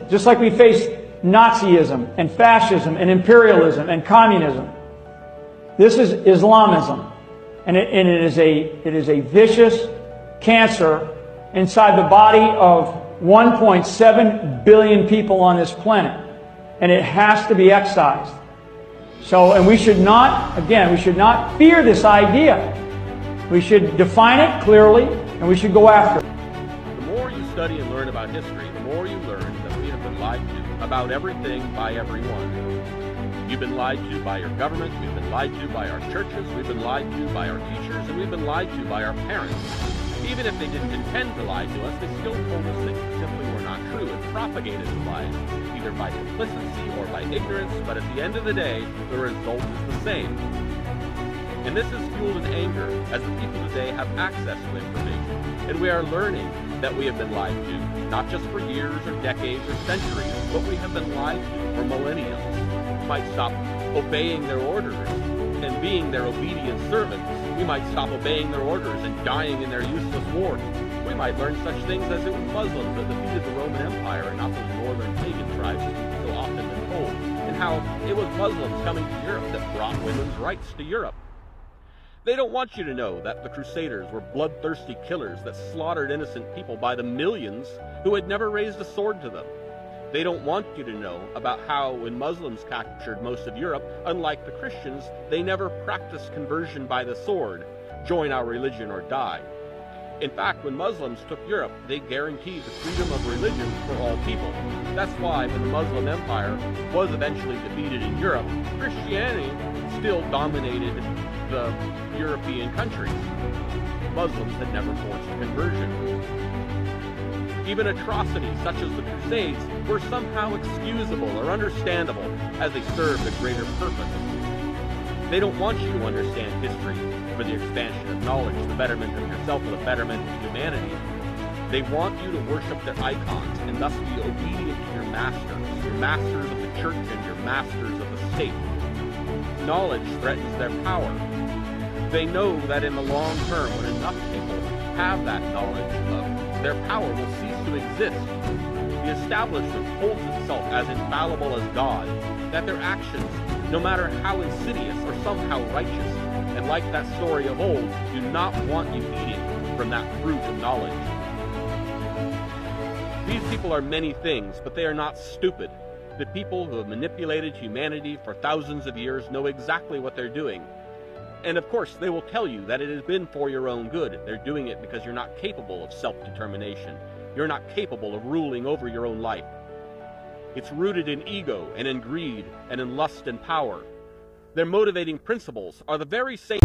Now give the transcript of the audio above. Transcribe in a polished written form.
Just like we face Nazism and fascism and imperialism and communism. This is Islamism. And it is a vicious cancer inside the body of 1.7 billion people on this planet. And it has to be excised. So, and we should not, again, we should not fear this idea. We should define it clearly, and we should go after it. The more you study and learn about history, the more you learn that we have been lied to about everything by everyone. You've been lied to by your government, we've been lied to by our churches, we've been lied to by our teachers, and we've been lied to by our parents. Even if they didn't intend to lie to us, they still told us things that simply were not true and propagated the lies, either by complicity or by ignorance, but at the end of the day, the result is the same. And this is fueled in anger, as the people today have access to information, and we are learning that we have been lied to, not just for years or decades or centuries, but we have been lied to for millennia. We might stop obeying their orders and being their obedient servants. We might stop obeying their orders and dying in their useless wars. We might learn such things as it was Muslims that defeated the Roman Empire and not those northern pagan tribes as we've so often been told, and how it was Muslims coming to Europe that brought women's rights to Europe. They don't want you to know that the Crusaders were bloodthirsty killers that slaughtered innocent people by the millions who had never raised a sword to them. They don't want you to know about how when Muslims captured most of Europe, unlike the Christians, they never practiced conversion by the sword, join our religion or die. In fact, when Muslims took Europe, they guaranteed the freedom of religion for all people. That's why when the Muslim Empire was eventually defeated in Europe, Christianity still dominated the European countries. Muslims had never forced a conversion. Even atrocities such as the Crusades were somehow excusable or understandable as they served a greater purpose. They don't want you to understand history for the expansion of knowledge, the betterment of yourself, or the betterment of humanity. They want you to worship their icons and thus be obedient to your masters of the church and your masters of the state. Knowledge threatens their power. They know that in the long term, when enough people have that knowledge, their power will cease to exist. The establishment holds itself as infallible as God, that their actions, no matter how insidious or somehow righteous, and like that story of old, do not want you eating from that fruit of knowledge. These people are many things, but they are not stupid. The people who have manipulated humanity for thousands of years know exactly what they're doing. And of course, they will tell you that it has been for your own good. They're doing it because you're not capable of self-determination. You're not capable of ruling over your own life. It's rooted in ego and in greed and in lust and power. Their motivating principles are the very same